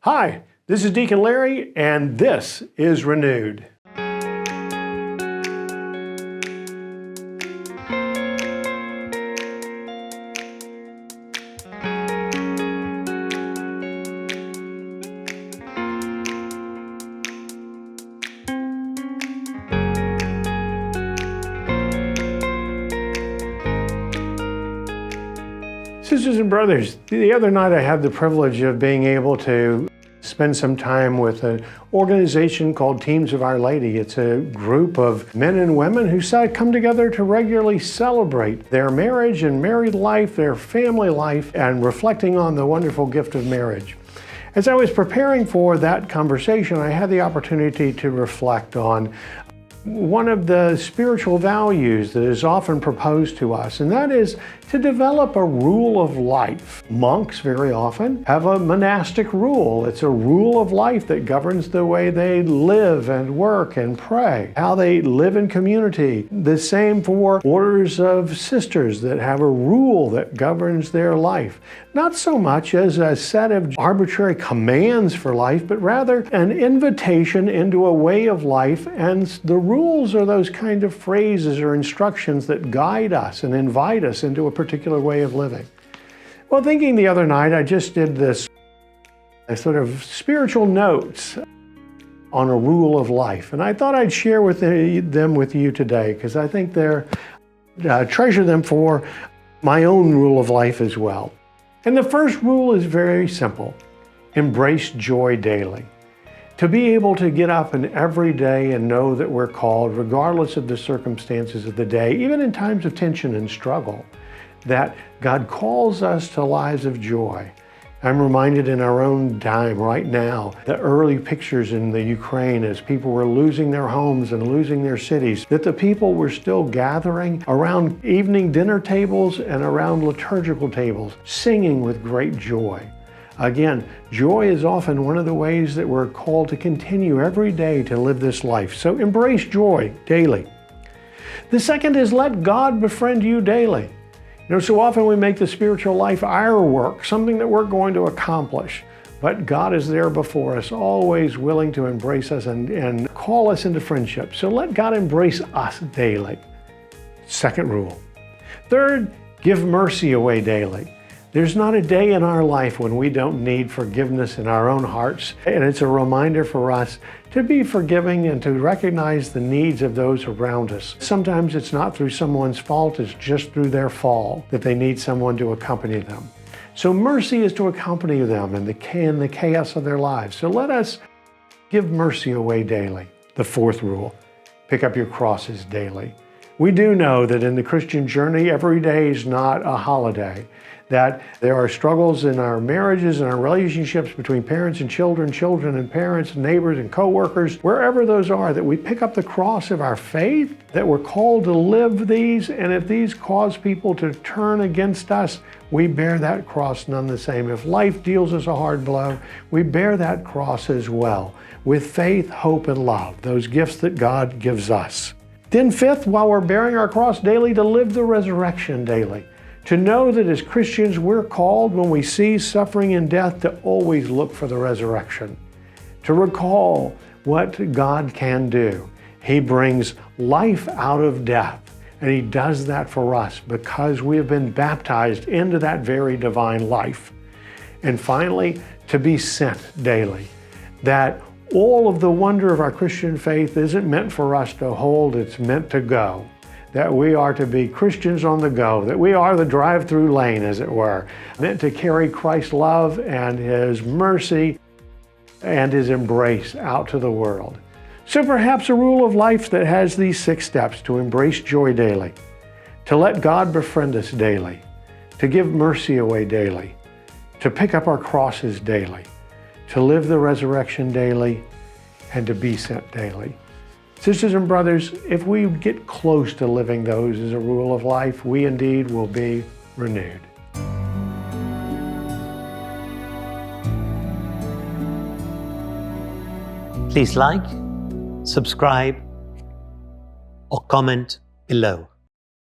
Hi, this is Deacon Larry, and this is Renewed. Sisters and brothers, the other night I had the privilege of being able to spend some time with an organization called Teams of Our Lady. It's a group of men and women who come together to regularly celebrate their marriage and married life, their family life, and reflecting on the wonderful gift of marriage. As I was preparing for that conversation, I had the opportunity to reflect on one of the spiritual values that is often proposed to us, and that is to develop a rule of life. Monks very often have a monastic rule. It's a rule of life that governs the way they live and work and pray, how they live in community. The same for orders of sisters that have a rule that governs their life. Not so much as a set of arbitrary commands for life, but rather an invitation into a way of life, and the rules are those kind of phrases or instructions that guide us and invite us into a particular way of living. Well, thinking the other night, I just did this sort of spiritual notes on a rule of life, and I thought I'd share them with you today because I think treasure them for my own rule of life as well. And the first rule is very simple: embrace joy daily. To be able to get up and every day and know that we're called, regardless of the circumstances of the day, even in times of tension and struggle, that God calls us to lives of joy. I'm reminded in our own time right now, the early pictures in the Ukraine as people were losing their homes and losing their cities, that the people were still gathering around evening dinner tables and around liturgical tables, singing with great joy. Again, joy is often one of the ways that we're called to continue every day to live this life. So embrace joy daily. The second is let God befriend you daily. So often we make the spiritual life our work, something that we're going to accomplish. But God is there before us, always willing to embrace us and call us into friendship. So let God embrace us daily. Second rule. Third, give mercy away daily. There's not a day in our life when we don't need forgiveness in our own hearts, and it's a reminder for us to be forgiving and to recognize the needs of those around us. Sometimes it's not through someone's fault, it's just through their fall that they need someone to accompany them. So mercy is to accompany them in the chaos of their lives. So let us give mercy away daily. The fourth rule, pick up your crosses daily. We do know that in the Christian journey, every day is not a holiday, that there are struggles in our marriages and our relationships between parents and children, children and parents, neighbors and co-workers, wherever those are, that we pick up the cross of our faith, that we're called to live these, and if these cause people to turn against us, we bear that cross none the same. If life deals us a hard blow, we bear that cross as well, with faith, hope, and love, those gifts that God gives us. Then fifth, while we're bearing our cross daily, to live the resurrection daily. To know that as Christians, we're called when we see suffering and death to always look for the resurrection. To recall what God can do. He brings life out of death, and He does that for us because we have been baptized into that very divine life. And finally, to be sent daily. That all of the wonder of our Christian faith isn't meant for us to hold, it's meant to go. That we are to be Christians on the go, that we are the drive-through lane, as it were, meant to carry Christ's love and His mercy and His embrace out to the world. So perhaps a rule of life that has these 6 steps: to embrace joy daily, to let God befriend us daily, to give mercy away daily, to pick up our crosses daily, to live the resurrection daily, and to be sent daily. Sisters and brothers, if we get close to living those as a rule of life, we indeed will be renewed. Please like, subscribe, or comment below.